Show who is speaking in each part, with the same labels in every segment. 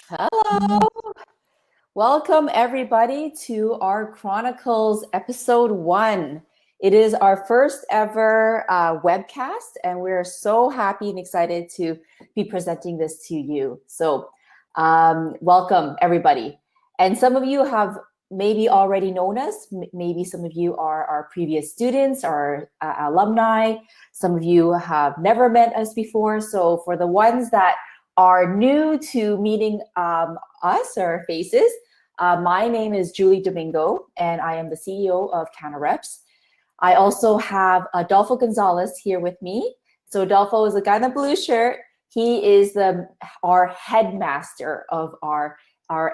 Speaker 1: Hello. Welcome everybody to our Chronicles episode 1. It is our first ever webcast, and we're so happy and excited to be presenting this to you. So welcome everybody. And some of you have maybe already known us. Maybe some of you are our previous students or alumni. Some of you have never met us before. So for the ones that are new to meeting us or faces, my name is Julie Domingo, and I am the CEO of CannaReps. I also have Adolfo Gonzalez here with me. So Adolfo is the guy in the blue shirt. He is our headmaster of our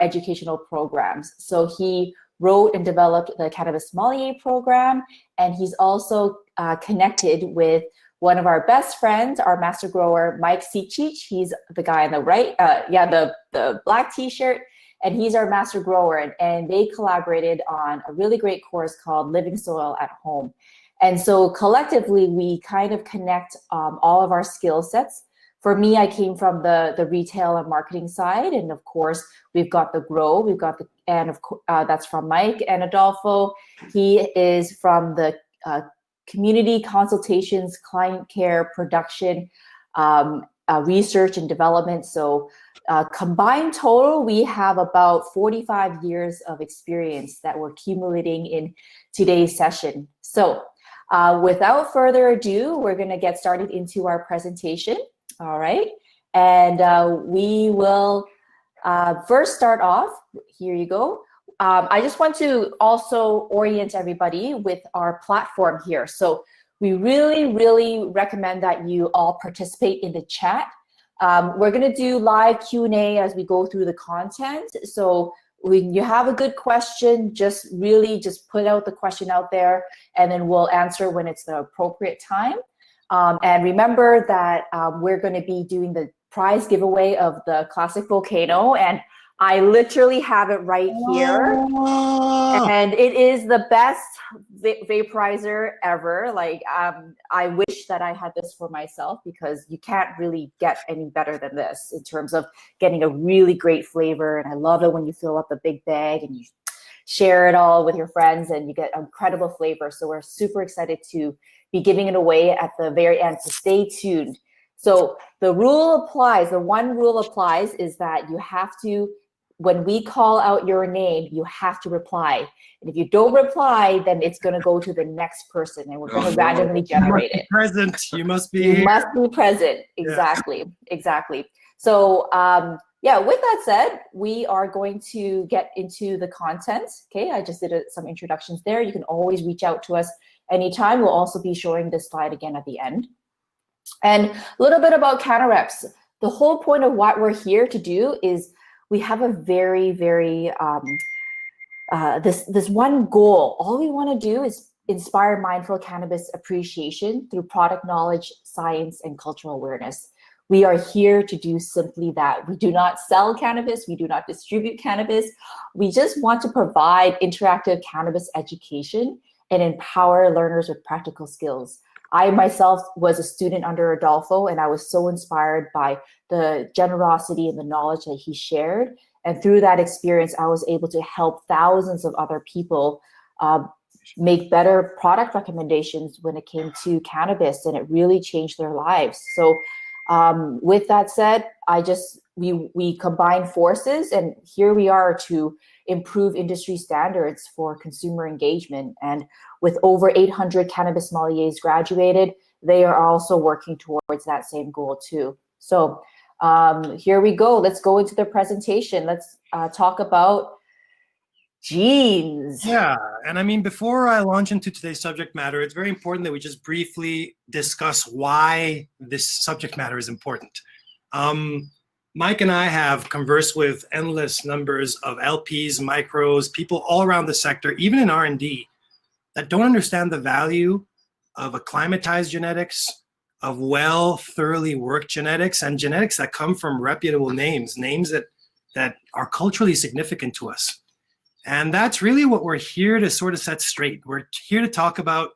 Speaker 1: educational programs. So he wrote and developed the Cannabis Sommelier program, and he's also connected with one of our best friends, our master grower, Mike Seachich. He's the guy on the right, the black t-shirt, and he's our master grower. And they collaborated on a really great course called Living Soil at Home. And so collectively, we kind of connect all of our skill sets. For me, I came from the retail and marketing side. And of course, we've got the grow, that's from Mike. And Adolfo, he is from the community consultations, client care, production, research and development. So combined total, we have about 45 years of experience that we're accumulating in today's session. So without further ado, we're going to get started into our presentation. All right. And we will first start off. Here you go. I just want to also orient everybody with our platform here. So we really, really recommend that you all participate in the chat. We're going to do live Q&A as we go through the content. So when you have a good question, just put out the question out there, and then we'll answer when it's the appropriate time. And remember that we're going to be doing the prize giveaway of the Classic Volcano, and I literally have it right here. Oh. And it is the best vaporizer ever. Like, I wish that I had this for myself, because you can't really get any better than this in terms of getting a really great flavor. And I love it when you fill up the big bag and you share it all with your friends and you get incredible flavor. So we're super excited to be giving it away at the very end. So stay tuned. So the one rule applies is that you have to, when we call out your name, you have to reply. And if you don't reply, then it's going to go to the next person, and we're going to randomly generate it.
Speaker 2: You must be
Speaker 1: present. Exactly. Yeah. Exactly. So with that said, we are going to get into the content. Okay, I just did some introductions there. You can always reach out to us anytime. We'll also be showing this slide again at the end. And a little bit about CannaReps. The whole point of what we're here to do is we have a very, very, this one goal. All we want to do is inspire mindful cannabis appreciation through product knowledge, science, and cultural awareness. We are here to do simply that. We do not sell cannabis. We do not distribute cannabis. We just want to provide interactive cannabis education and empower learners with practical skills. I myself was a student under Adolfo, and I was so inspired by the generosity and the knowledge that he shared. And through that experience, I was able to help thousands of other people make better product recommendations when it came to cannabis, and it really changed their lives. So with that said, we combine forces, and here we are to improve industry standards for consumer engagement. And with over 800 cannabis sommeliers graduated, they are also working towards that same goal too. So here we go. Let's go into the presentation. Let's talk about genes.
Speaker 2: Yeah, and I mean, before I launch into today's subject matter, it's very important that we just briefly discuss why this subject matter is important. Mike and I have conversed with endless numbers of LPs, micros, people all around the sector, even in R&D, that don't understand the value of acclimatized genetics, of thoroughly worked genetics, and genetics that come from reputable names that are culturally significant to us. And that's really what we're here to sort of set straight. We're here to talk about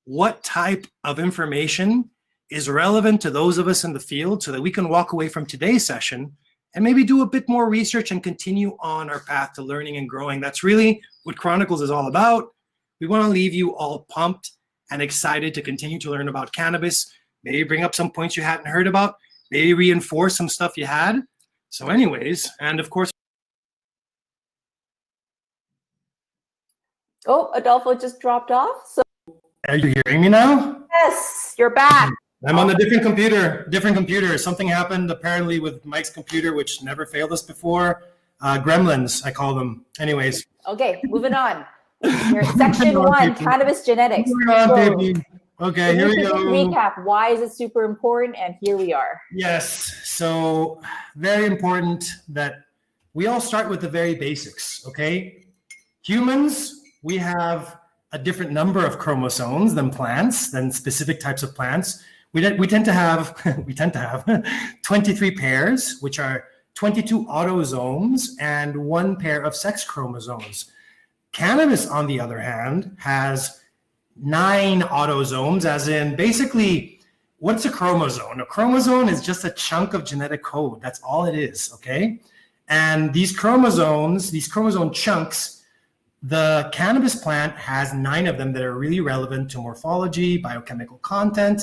Speaker 2: what type of information is relevant to those of us in the field so that we can walk away from today's session and maybe do a bit more research and continue on our path to learning and growing. That's really what Chronicles is all about. We want to leave you all pumped and excited to continue to learn about cannabis, maybe bring up some points you hadn't heard about, maybe reinforce some stuff you had. So anyways, and of course.
Speaker 1: Oh, Adolfo just dropped off. So
Speaker 2: Are you hearing me now?
Speaker 1: yes, you're back.
Speaker 2: I'm on a different computer. Something happened apparently with Mike's computer, which never failed us before. Gremlins, I call them. Anyways.
Speaker 1: Okay, moving on. Here, section 1, cannabis genetics.
Speaker 2: Moving on, baby. Okay, here we go.
Speaker 1: Recap. Why is it super important? And here we are.
Speaker 2: Yes. So very important that we all start with the very basics. Okay. Humans, we have a different number of chromosomes than plants, than specific types of plants. We tend to have 23 pairs, which are 22 autosomes and 1 pair of sex chromosomes. Cannabis, on the other hand, has 9 autosomes, as in basically, what's a chromosome? A chromosome is just a chunk of genetic code. That's all it is, okay? And these chromosome chunks, the cannabis plant has 9 of them that are really relevant to morphology, biochemical content,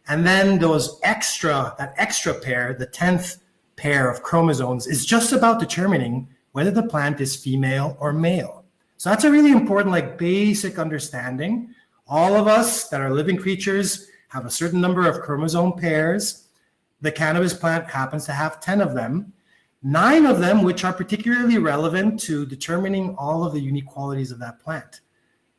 Speaker 2: and then that extra pair, the 10th pair of chromosomes, is just about determining whether the plant is female or male. So that's a really important, basic understanding. All of us that are living creatures have a certain number of chromosome pairs. The cannabis plant happens to have 10 of them, 9 of them which are particularly relevant to determining all of the unique qualities of that plant.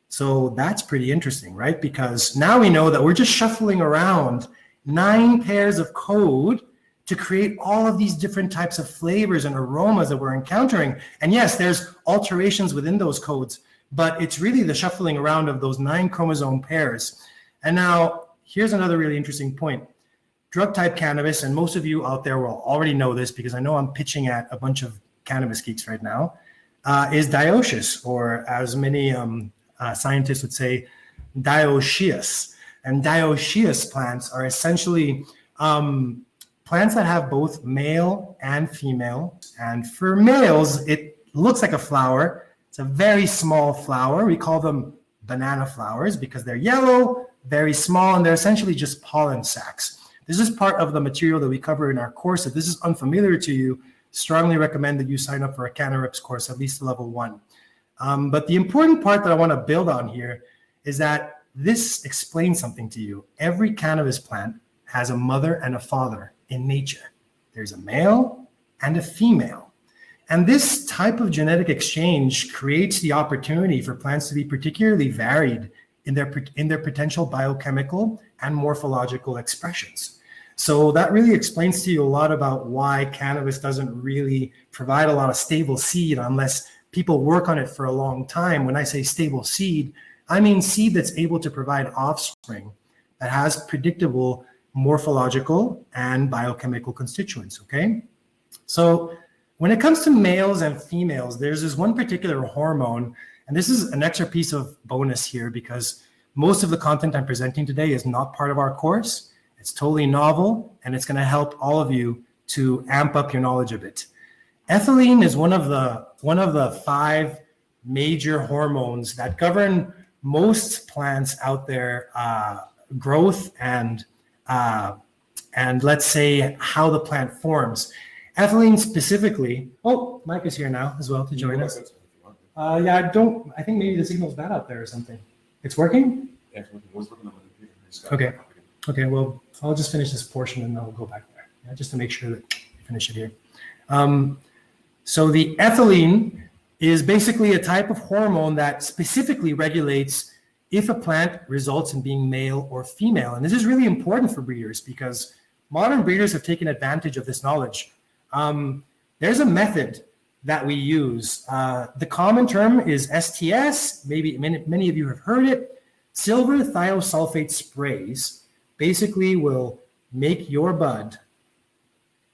Speaker 2: So that's pretty interesting, right? Because now we know that we're just shuffling around 9 pairs of code to create all of these different types of flavors and aromas that we're encountering. And yes, there's alterations within those codes, but it's really the shuffling around of those 9 chromosome pairs. And now here's another really interesting point. Drug type cannabis, and most of you out there will already know this because I know I'm pitching at a bunch of cannabis geeks right now, is dioecious, or as many scientists would say, dioecious. And dioecious plants are essentially plants that have both male and female. And for males, it looks like a flower. It's a very small flower. We call them banana flowers because they're yellow, very small, and they're essentially just pollen sacs. This is part of the material that we cover in our course. If this is unfamiliar to you, strongly recommend that you sign up for a CannaReps course, at least level 1. But the important part that I want to build on here is that this explains something to you. Every cannabis plant has a mother and a father in nature. There's a male and a female. And this type of genetic exchange creates the opportunity for plants to be particularly varied in their potential biochemical and morphological expressions. So that really explains to you a lot about why cannabis doesn't really provide a lot of stable seed unless people work on it for a long time. When I say stable seed, I mean seed that's able to provide offspring that has predictable morphological and biochemical constituents, okay? So when it comes to males and females, there's this one particular hormone, and this is an extra piece of bonus here because most of the content I'm presenting today is not part of our course. It's totally novel, and it's going to help all of you to amp up your knowledge a bit. Ethylene is one of the 5 major hormones that govern most plants out there, growth and let's say how the plant forms. Ethylene specifically. Oh, Mike is here now as well to join us. Yeah, I think maybe the signal's bad out there or something. It's working?
Speaker 3: Yeah, it's working. I was looking at the computer.
Speaker 2: Okay, well, I'll just finish this portion and then I'll go back there, just to make sure that we finish it here. So the ethylene is basically a type of hormone that specifically regulates if a plant results in being male or female. And this is really important for breeders because modern breeders have taken advantage of this knowledge. There's a method that we use. The common term is STS. Maybe many of you have heard it. Silver thiosulfate sprays basically will make your bud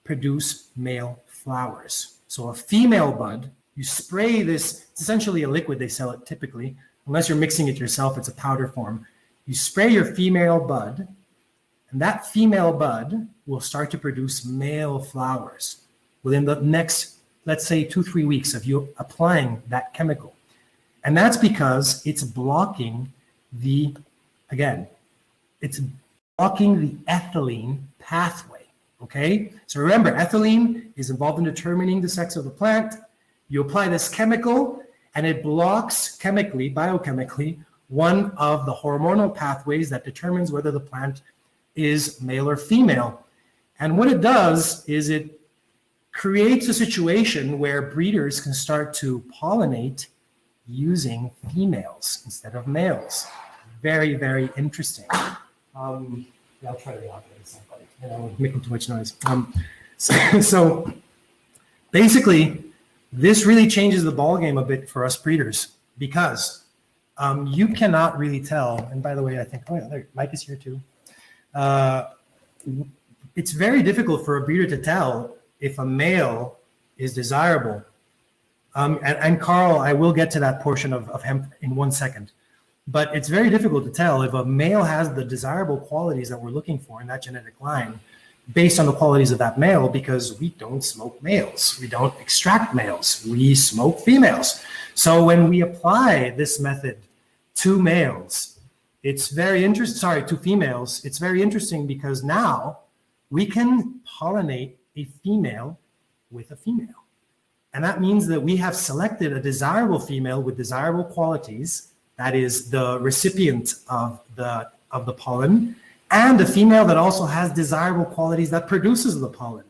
Speaker 2: produce male flowers. So a female bud, you spray this, it's essentially a liquid, they sell it typically, unless you're mixing it yourself, it's a powder form. You spray your female bud, and that female bud will start to produce male flowers. within the next, let's say 2-3 weeks of you applying that chemical. And that's because it's blocking the ethylene pathway, okay? So remember, ethylene is involved in determining the sex of the plant. You apply this chemical and it blocks chemically, biochemically, one of the hormonal pathways that determines whether the plant is male or female. And what it does is it creates a situation where breeders can start to pollinate using females instead of males. Very, very interesting. I'll try to lock it in somebody. Making too much noise. So basically, this really changes the ballgame a bit for us breeders because you cannot really tell. And by the way, I think, Mike is here too. It's very difficult for a breeder to tell if a male is desirable. And Carl, I will get to that portion of hemp in 1 second. But it's very difficult to tell if a male has the desirable qualities that we're looking for in that genetic line based on the qualities of that male, because we don't smoke males. We don't extract males. We smoke females. So when we apply this method to males, it's very interesting, to females, it's very interesting because now we can pollinate a female with a female. And that means that we have selected a desirable female with desirable qualities, that is the recipient of the pollen, and a female that also has desirable qualities that produces the pollen.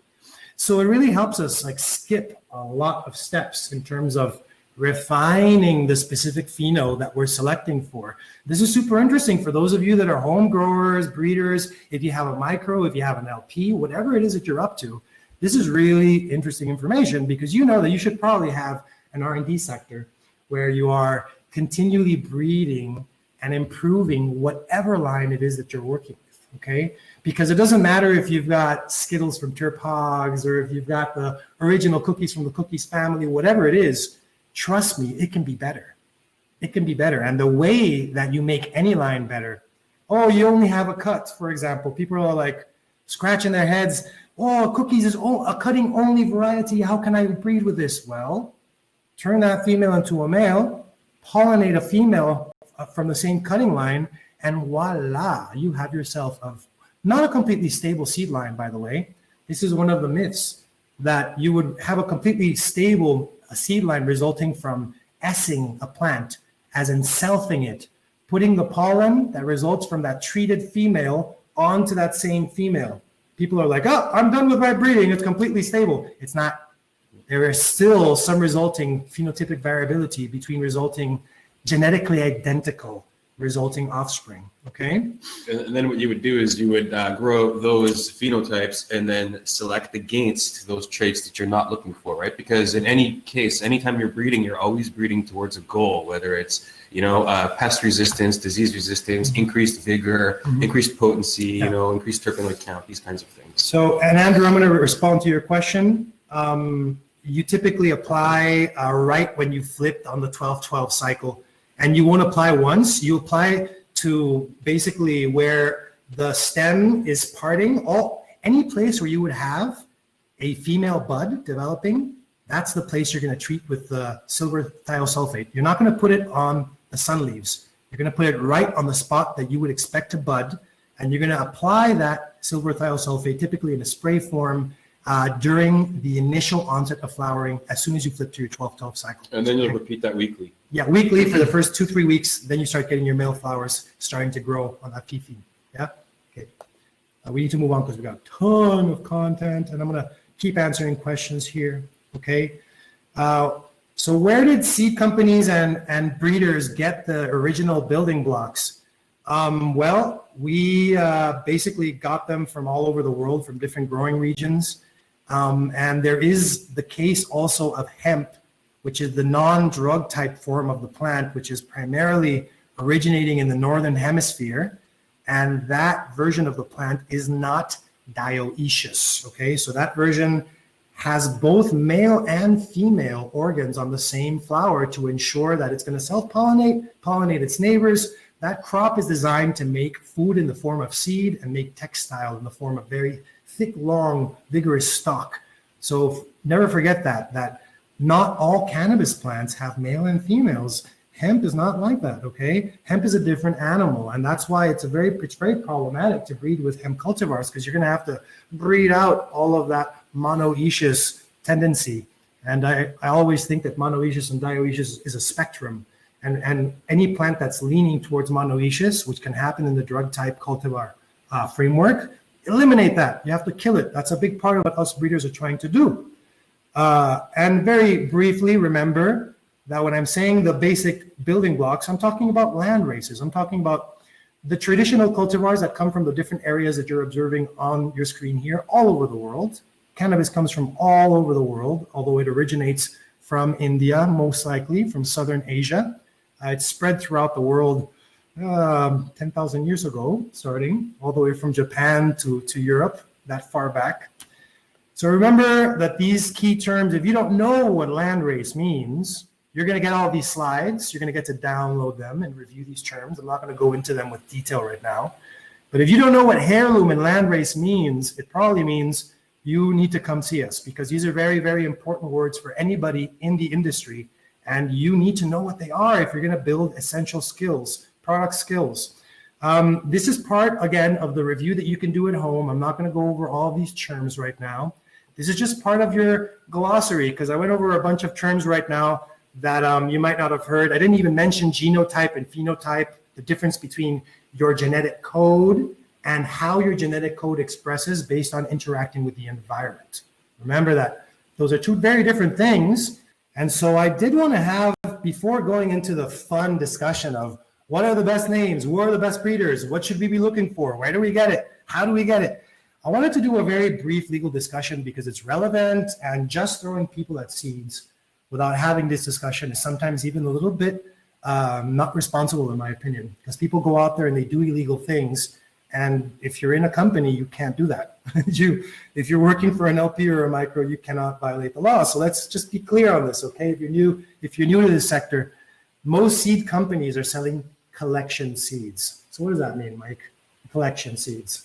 Speaker 2: So it really helps us skip a lot of steps in terms of refining the specific pheno that we're selecting for. This is super interesting for those of you that are home growers, breeders, if you have a micro, if you have an LP, whatever it is that you're up to. This is really interesting information because you know that you should probably have an R&D sector where you are continually breeding and improving whatever line it is that you're working with, okay? Because it doesn't matter if you've got Skittles from Terp Hogs or if you've got the original cookies from the Cookies family, whatever it is, trust me, it can be better. It can be better. And the way that you make any line better, you only have a cut, for example. People are scratching their heads, cookies is a cutting only variety. How can I breed with this? Well, turn that female into a male, pollinate a female from the same cutting line, and voila, you have yourself not a completely stable seed line, by the way. This is one of the myths, that you would have a completely stable seed line resulting from essing a plant, as in selfing it, putting the pollen that results from that treated female onto that same female. People are like, I'm done with my breeding, it's completely stable. It's not. There is still some resulting phenotypic variability between resulting genetically identical resulting offspring, okay?
Speaker 3: And then what you would do is you would grow those phenotypes and then select against those traits that you're not looking for, right? Because in any case, anytime you're breeding, you're always breeding towards a goal, whether it's, pest resistance, disease resistance, increased vigor, increased potency, increased terpenoid count, these kinds of things.
Speaker 2: So, and Andrew, I'm going to respond to your question. You typically apply right when you flipped on the 12-12 cycle. And you won't apply once, you apply to basically where the stem is parting, any place where you would have a female bud developing, that's the place you're going to treat with the silver thiosulfate. You're not going to put it on the sun leaves. You're going to put it right on the spot that you would expect to bud, and you're going to apply that silver thiosulfate, typically in a spray form, during the initial onset of flowering, as soon as you flip to your 12-12 cycle.
Speaker 3: And then you'll repeat that weekly.
Speaker 2: Yeah, weekly for the first 2-3 weeks. Then you start getting your male flowers starting to grow on that fifi. Yeah? Okay. We need to move on because we got a ton of content, and I'm going to keep answering questions here. Okay. So where did seed companies and breeders get the original building blocks? Well, we basically got them from all over the world, from different growing regions. And there is the case also of hemp, which is the non-drug type form of the plant, which is primarily originating in the northern hemisphere. And that version of the plant is not dioecious, okay? So that version has both male and female organs on the same flower to ensure that it's going to self-pollinate, pollinate its neighbors. That crop is designed to make food in the form of seed and make textile in the form of very thick, long, vigorous stalk So never forget that not all cannabis plants have male and females. Hemp is not like that, okay? Hemp is a different animal, and that's why it's very problematic to breed with hemp cultivars, because you're going to have to breed out all of that monoecious tendency. And I always think that monoecious and dioecious is a spectrum, and any plant that's leaning towards monoecious, which can happen in the drug type cultivar framework, eliminate that. You have to kill it. That's a big part of what us breeders are trying to do. And very briefly, remember that when I'm saying the basic building blocks, I'm talking about land races. I'm talking about the traditional cultivars that come from the different areas that you're observing on your screen here all over the world. Cannabis comes from all over the world, although it originates from India, most likely from Southern Asia. It's spread throughout the world 10,000 years ago, starting all the way from Japan to Europe, that far back. So remember that these key terms, if you don't know what landrace means, you're going to get all these slides. You're going to get to download them and review these terms. I'm not going to go into them with detail right now. But if you don't know what heirloom and landrace means, it probably means you need to come see us, because these are very, very important words for anybody in the industry. And you need to know what they are if you're going to build essential skills, product skills. This is part, again, of the review that you can do at home. I'm not going to go over all these terms right now. This is just part of your glossary, because I went over a bunch of terms right now that you might not have heard. I didn't even mention genotype and phenotype, the difference between your genetic code and how your genetic code expresses based on interacting with the environment. Remember that those are two very different things. And so I did want to have, before going into the fun discussion of what are the best names, who are the best breeders, what should we be looking for, where do we get it, how do we get it, I wanted to do a very brief legal discussion because it's relevant, and just throwing people at seeds without having this discussion is sometimes even a little bit not responsible, in my opinion, because people go out there and they do illegal things. And if you're in a company, you can't do that. If you're working for an LP or a micro, you cannot violate the law. So let's just be clear on this, okay? If you're new to this sector, most seed companies are selling collection seeds. So what does that mean, Mike? Collection seeds.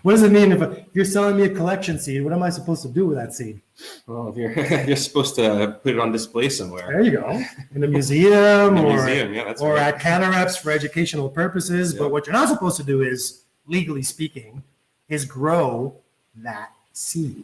Speaker 2: What does it mean if you're selling me a collection seed? What am I supposed to do with that seed?
Speaker 3: Well, if you're supposed to put it on display somewhere.
Speaker 2: There you go. In a museum,
Speaker 3: Yeah,
Speaker 2: or
Speaker 3: right.
Speaker 2: at CannaReps for educational purposes.
Speaker 3: Yeah.
Speaker 2: But what you're not supposed to do is, legally speaking, is grow that seed.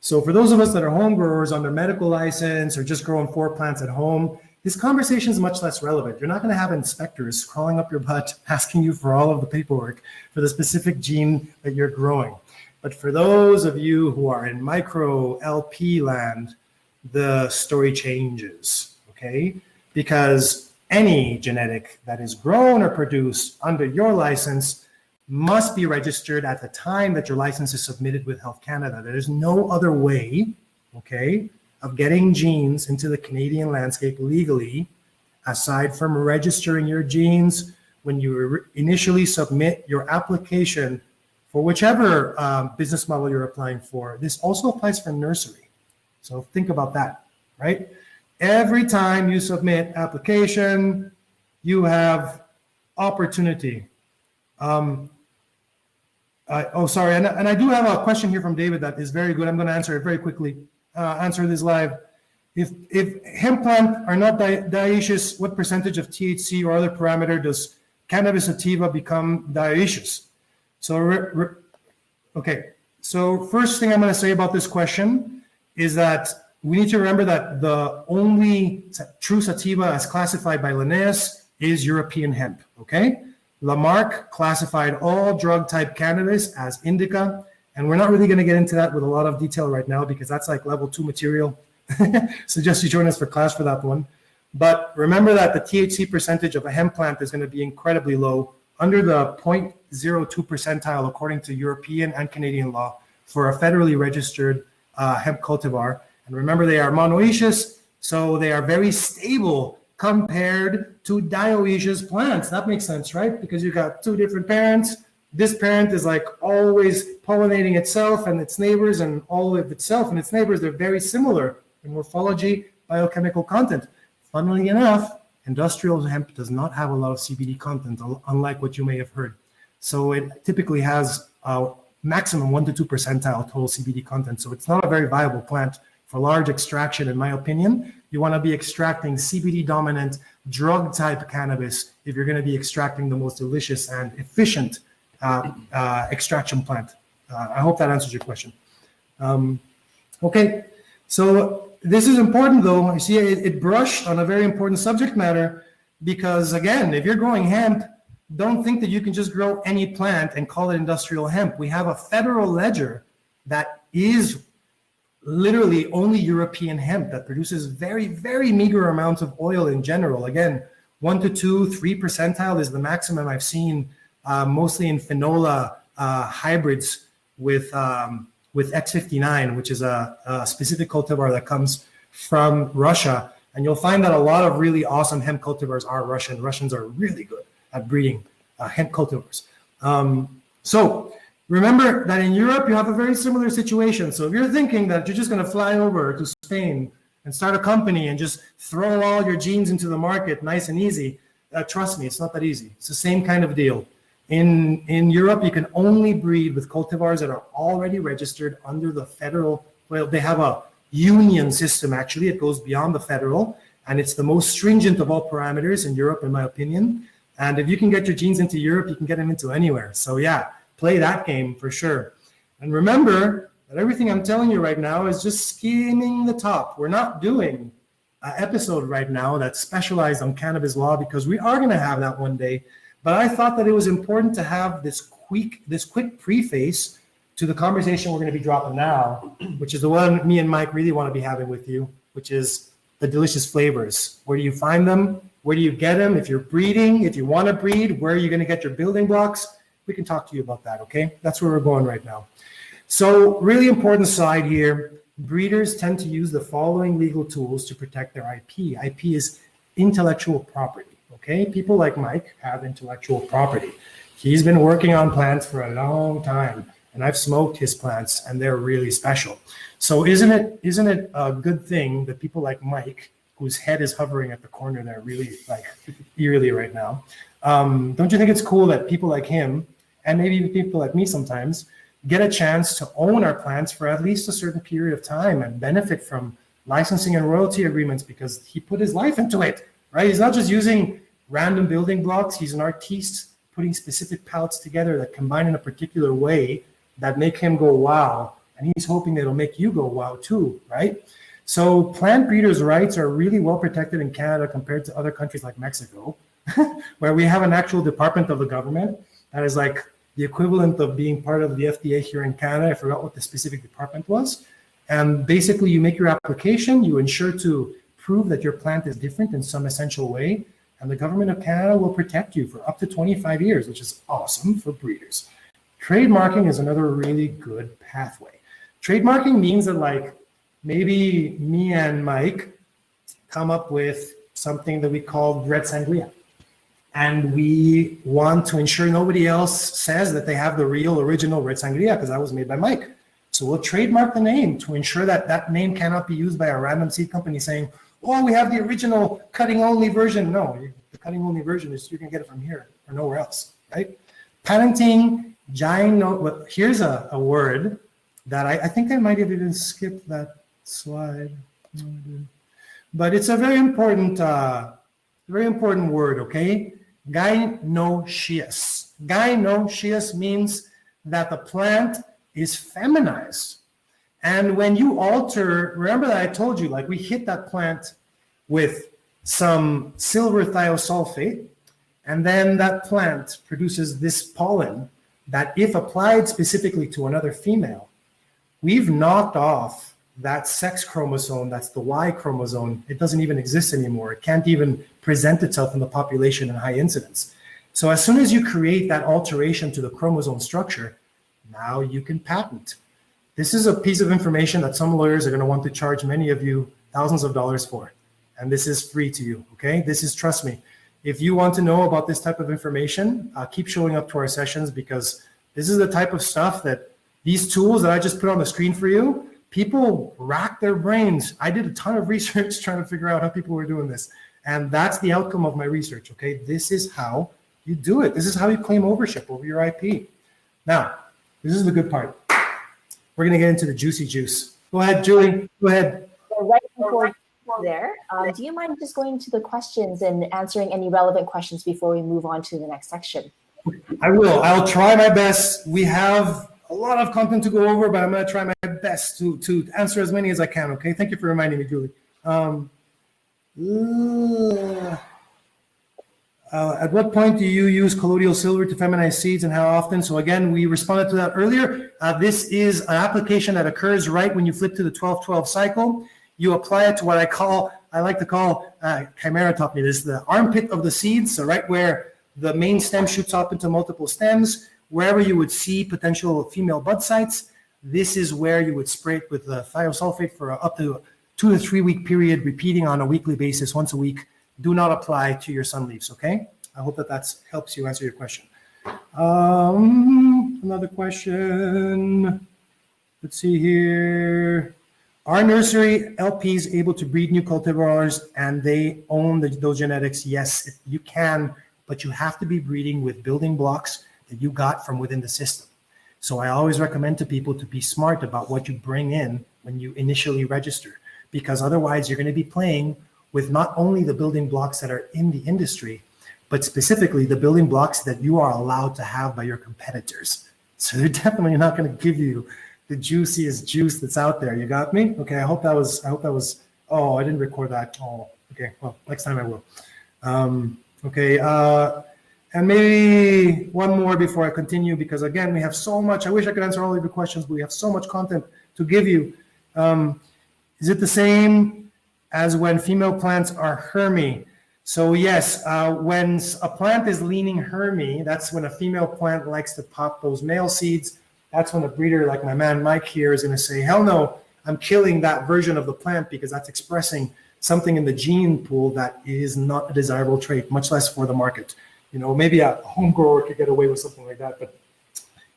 Speaker 2: So for those of us that are home growers under medical license or just growing 4 plants at home, this conversation is much less relevant. You're not going to have inspectors crawling up your butt asking you for all of the paperwork for the specific gene that you're growing. But for those of you who are in micro LP land, the story changes, okay? Because any genetic that is grown or produced under your license must be registered at the time that your license is submitted with Health Canada. There is no other way, okay, of getting genes into the Canadian landscape legally, aside from registering your genes when you initially submit your application for whichever business model you're applying for. This also applies for nursery. So think about that, right? Every time you submit application, you have opportunity. Sorry, and I do have a question here from David that is very good. I'm going to answer it very quickly. Answer this live. If hemp plant are not dioecious, what percentage of THC or other parameter does cannabis sativa become dioecious? So, okay. So first thing I'm going to say about this question is that we need to remember that the only true sativa as classified by Linnaeus is European hemp, okay? Lamarck classified all drug type cannabis as indica. And we're not really going to get into that with a lot of detail right now because that's like level 2 material. Suggest you join us for class for that one. But remember that the THC percentage of a hemp plant is going to be incredibly low, under the 0.02 percentile according to European and Canadian law for a federally registered hemp cultivar. And remember, they are monoecious, so they are very stable compared to dioecious plants. That makes sense, right? Because you got 2 different parents. This parent is like always pollinating itself and its neighbors, and all of itself and its neighbors, they're very similar in morphology, biochemical content. Funnily enough, industrial hemp does not have a lot of CBD content, unlike what you may have heard. So it typically has maximum 1 to 2 percentile total CBD content. So it's not a very viable plant for large extraction, in my opinion. You want to be extracting CBD dominant drug type cannabis if you're going to be extracting the most delicious and efficient extraction plant. I hope that answers your question. Okay, so this is important though. You see, it brushed on a very important subject matter because, again, if you're growing hemp, don't think that you can just grow any plant and call it industrial hemp. We have a federal ledger that is literally only European hemp that produces very, very meager amounts of oil in general. Again, 1 to 2, 3 percentile is the maximum I've seen, mostly in phenola hybrids with X59, which is a specific cultivar that comes from Russia. And you'll find that a lot of really awesome hemp cultivars are Russian. Russians are really good at breeding hemp cultivars. So remember that in Europe, you have a very similar situation. So if you're thinking that you're just going to fly over to Spain and start a company and just throw all your genes into the market nice and easy, trust me, it's not that easy. It's the same kind of deal. In Europe, you can only breed with cultivars that are already registered under the federal, well, they have a union system, actually. It goes beyond the federal, and it's the most stringent of all parameters in Europe, in my opinion. And if you can get your genes into Europe, you can get them into anywhere. So yeah, play that game for sure. And remember that everything I'm telling you right now is just skimming the top. We're not doing an episode right now that's specialized on cannabis law because we are going to have that one day. But I thought that it was important to have this quick preface to the conversation we're going to be dropping now, which is the one me and Mike really want to be having with you, which is the delicious flavors. Where do you find them? Where do you get them? If you're breeding, if you want to breed, where are you going to get your building blocks? We can talk to you about that, okay? That's where we're going right now. So really important side here, breeders tend to use the following legal tools to protect their IP. IP is intellectual property, okay? People like Mike have intellectual property. He's been working on plants for a long time, and I've smoked his plants, and they're really special. So isn't it a good thing that people like Mike, whose head is hovering at the corner there really like eerily right now, don't you think it's cool that people like him, and maybe even people like me sometimes, get a chance to own our plants for at least a certain period of time and benefit from licensing and royalty agreements because he put his life into it, right? He's not just using random building blocks. He's an artiste putting specific pallets together that combine in a particular way that make him go wow. And he's hoping that it'll make you go wow too, right? So plant breeders' rights are really well protected in Canada compared to other countries like Mexico, where we have an actual department of the government that is like the equivalent of being part of the FDA here in Canada. I forgot what the specific department was. And basically you make your application, you ensure to prove that your plant is different in some essential way, and the government of Canada will protect you for up to 25 years, which is awesome for breeders. Trademarking is another really good pathway. Trademarking means that like maybe me and Mike come up with something that we call red sangria. And we want to ensure nobody else says that they have the real original red sangria because that was made by Mike. So we'll trademark the name to ensure that that name cannot be used by a random seed company saying, oh, we have the original cutting only version. No, the cutting only version is you can get it from here or nowhere else, right? Patenting, here's a word that I think I might have even skipped that slide. But it's a very important word, okay? Gynoecious. Gynoecious means that the plant is feminized. And when you alter, remember that I told you, like we hit that plant with some silver thiosulfate, and then that plant produces this pollen that if applied specifically to another female, we've knocked off that sex chromosome, that's the Y chromosome. It doesn't even exist anymore. It can't even present itself in the population in high incidence. So as soon as you create that alteration to the chromosome structure, now you can patent. This is a piece of information that some lawyers are going to want to charge many of you thousands of dollars for. And this is free to you, okay? This is, trust me, if you want to know about this type of information, keep showing up to our sessions because this is the type of stuff that these tools that I just put on the screen for you, people rack their brains. I did a ton of research trying to figure out how people were doing this. And that's the outcome of my research, okay? This is how you do it. This is how you claim ownership over your IP. Now, This is the good part. We're gonna get into the juicy juice. Go ahead, Julie. Go ahead.
Speaker 1: So right before there, do you mind just going to the questions and answering any relevant questions before we move on to the next section?
Speaker 2: I will. I'll try my best. We have a lot of content to go over, but I'm going to try my best to answer as many as I can, okay? Thank you for reminding me, Julie. At what point do you use colloidal silver to feminize seeds and how often? So again, we responded to that earlier. This is an application that occurs right when you flip to the 12-12 cycle. You apply it to what I like to call, Chimera taught me this, the armpit of the seeds. So right where the main stem shoots up into multiple stems, wherever you would see potential female bud sites, this is where you would spray it with the thiosulfate for up to a 2 to 3 week period, repeating on a weekly basis, once a week. Do not apply to your sun leaves, okay? I hope that helps you answer your question. Another question. Let's see here. Are nursery LPs able to breed new cultivars and they own those genetics? Yes, you can, but you have to be breeding with building blocks that you got from within the system. So I always recommend to people to be smart about what you bring in when you initially register, because otherwise you're going to be playing with not only the building blocks that are in the industry, but specifically the building blocks that you are allowed to have by your competitors. So they're definitely not going to give you the juiciest juice that's out there. You got me? Okay, I hope that was, oh, I didn't record that. Oh, okay, well, next time I will. Okay, and maybe one more before I continue, because again, we have so much. I wish I could answer all of your questions, but we have so much content to give you. Is it the same as when female plants are Hermy? So yes, when a plant is leaning Hermy, that's when a female plant likes to pop those male seeds. That's when a breeder like my man Mike here is going to say, hell no, I'm killing that version of the plant because that's expressing something in the gene pool that is not a desirable trait, much less for the market. You know, maybe a home grower could get away with something like that, but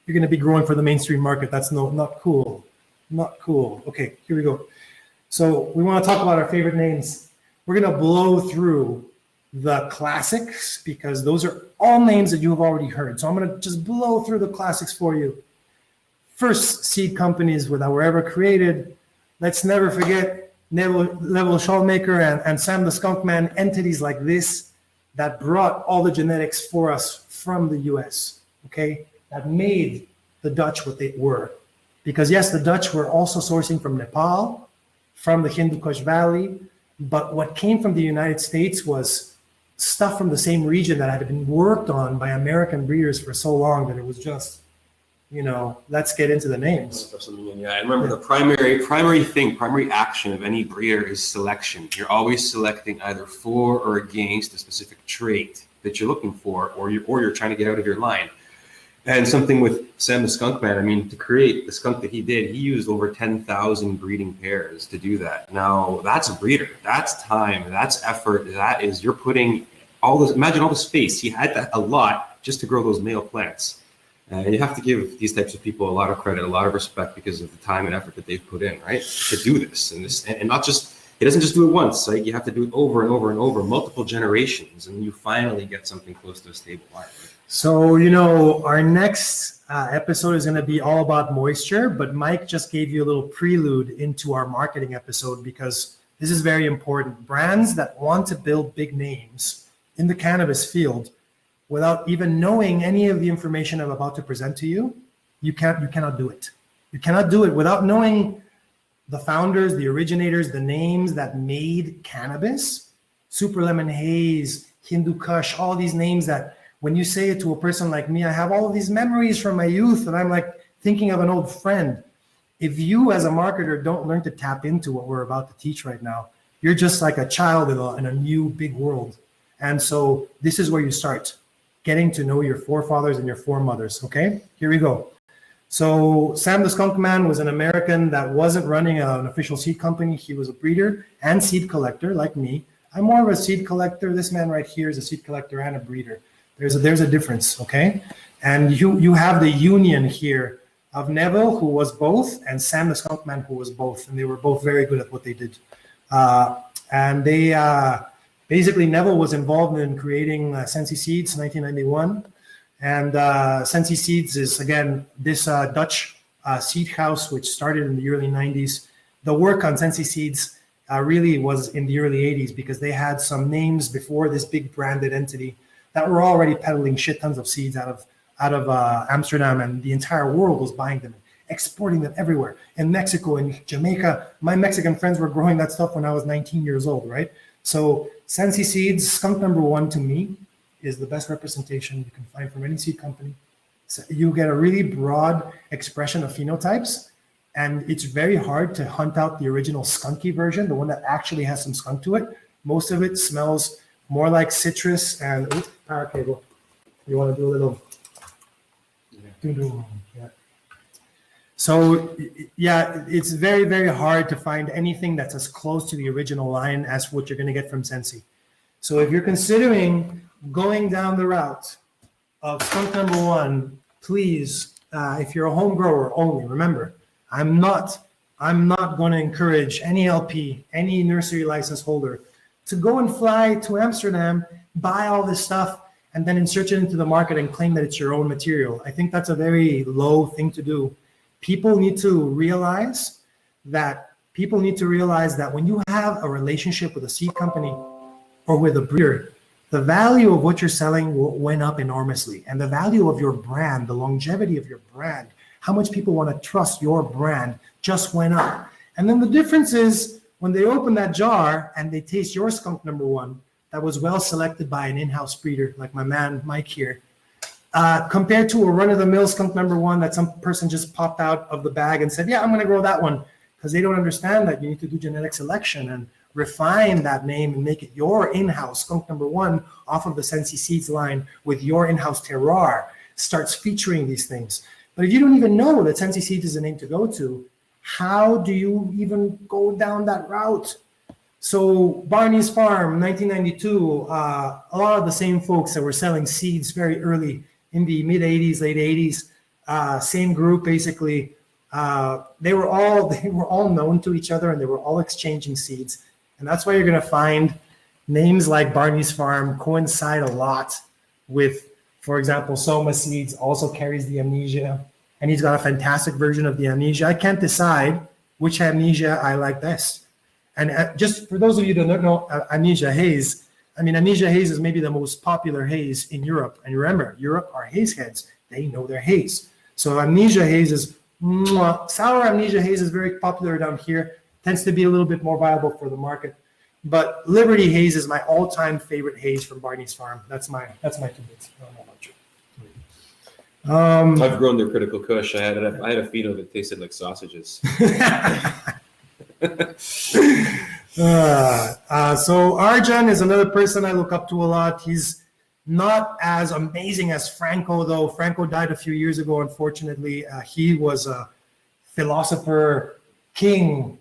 Speaker 2: you're going to be growing for the mainstream market. That's not cool. Not cool. Okay, here we go. So we want to talk about our favorite names. We're going to blow through the classics because those are all names that you have already heard. So I'm going to just blow through the classics for you. First seed companies that were ever created. Let's never forget Neville Shawmaker and Sam the Skunk Man, entities like this that brought all the genetics for us from the US, okay? That made the Dutch what they were. Because yes, the Dutch were also sourcing from Nepal, from the Hindu Kush Valley, but what came from the United States was stuff from the same region that had been worked on by American breeders for so long that it was just, you know, let's get into the names.
Speaker 3: Yeah, I remember the primary action of any breeder is selection. You're always selecting either for or against a specific trait that you're looking for, or you're trying to get out of your line. And something with Sam the Skunk Man, I mean, to create the skunk that he did, he used over 10,000 breeding pairs to do that. Now, that's a breeder. That's time. That's effort. That is, you're putting all this, imagine all the space. He had that a lot just to grow those male plants. And you have to give these types of people a lot of credit, a lot of respect because of the time and effort that they've put in, right? To do this. And not just, he doesn't just do it once. Like you have to do it over and over and over, multiple generations, and you finally get something close to a stable line.
Speaker 2: So, you know, our next episode is going to be all about moisture, but Mike just gave you a little prelude into our marketing episode because this is very important. Brands that want to build big names in the cannabis field without even knowing any of the information I'm about to present to you, you cannot do it. You cannot do it without knowing the founders, the originators, the names that made cannabis, Super Lemon Haze, Hindu Kush, all these names that when you say it to a person like me, I have all of these memories from my youth and I'm like thinking of an old friend. If you as a marketer don't learn to tap into what we're about to teach right now, you're just like a child in a new big world. And so this is where you start. Getting to know your forefathers and your foremothers, okay? Here we go. So Sam the Skunk Man was an American that wasn't running an official seed company. He was a breeder and seed collector like me. I'm more of a seed collector. This man right here is a seed collector and a breeder. There's a difference, okay? And you have the union here of Neville, who was both, and Sam the Skunk Man, who was both. And they were both very good at what they did. And they... Basically, Neville was involved in creating Sensi Seeds in 1991, And Sensi Seeds is, again, this Dutch seed house, which started in the early 90s. The work on Sensi Seeds really was in the early 80s because they had some names before this big branded entity that were already peddling shit tons of seeds out of Amsterdam, and the entire world was buying them, exporting them everywhere. In Mexico, in Jamaica, my Mexican friends were growing that stuff when I was 19 years old, right? So Sensi Seeds, skunk number one to me, is the best representation you can find from any seed company. So you get a really broad expression of phenotypes, and it's very hard to hunt out the original skunky version, the one that actually has some skunk to it. Most of it smells more like citrus and power cable. You want to do a little. Yeah. So yeah, it's very, very hard to find anything that's as close to the original line as what you're going to get from Sensi. So if you're considering going down the route of skunk number one, please, if you're a home grower only, remember, I'm not going to encourage any LP, any nursery license holder to go and fly to Amsterdam, buy all this stuff, and then insert it into the market and claim that it's your own material. I think that's a very low thing to do. People need to realize that when you have a relationship with a seed company or with a breeder, the value of what you're selling went up enormously. And the value of your brand, the longevity of your brand, how much people want to trust your brand just went up. And then the difference is when they open that jar and they taste your skunk number one, that was well selected by an in-house breeder, like my man Mike here, compared to a run-of-the-mill skunk number one that some person just popped out of the bag and said, yeah, I'm going to grow that one, because they don't understand that you need to do genetic selection and refine that name and make it your in-house skunk number one off of the Sensi Seeds line with your in-house terroir. Starts featuring these things. But if you don't even know that Sensi Seeds is a name to go to, how do you even go down that route? So Barney's Farm, 1992, a lot of the same folks that were selling seeds very early in the mid 80s, late 80s, same group basically. They were all known to each other, and they were all exchanging seeds. And that's why you're going to find names like Barney's Farm coincide a lot with, for example, Soma Seeds also carries the Amnesia, and he's got a fantastic version of the Amnesia. I can't decide which Amnesia I like best. And just for those of you that don't know Amnesia Haze, Amnesia Haze is maybe the most popular haze in Europe. And remember, Europe are haze heads. They know their haze. So Amnesia Haze is, sour Amnesia Haze is very popular down here. Tends to be a little bit more viable for the market. But Liberty Haze is my all-time favorite haze from Barney's Farm. That's my two bits. I don't know about you.
Speaker 3: I've grown their Critical Kush. I had a pheno that tasted like sausages.
Speaker 2: So Arjan is another person I look up to a lot. He's not as amazing as Franco, though. Franco died a few years ago, unfortunately. He was a philosopher, king,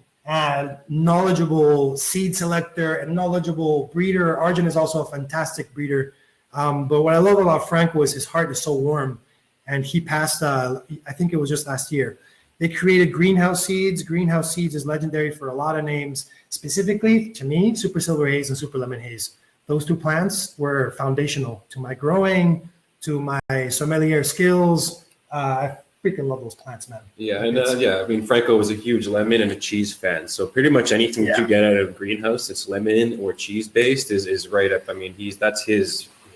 Speaker 2: knowledgeable seed selector, and knowledgeable breeder. Arjan is also a fantastic breeder. But what I love about Franco is his heart is so warm. And he passed, I think it was just last year. They created Greenhouse Seeds. Greenhouse Seeds is legendary for a lot of names. Specifically, to me, Super Silver Haze and Super Lemon Haze. Those two plants were foundational to my growing, to my sommelier skills. I freaking love those plants, man.
Speaker 3: Yeah, and Franco was a huge lemon and a cheese fan. So pretty much anything that you get out of Greenhouse that's lemon or cheese based is right up.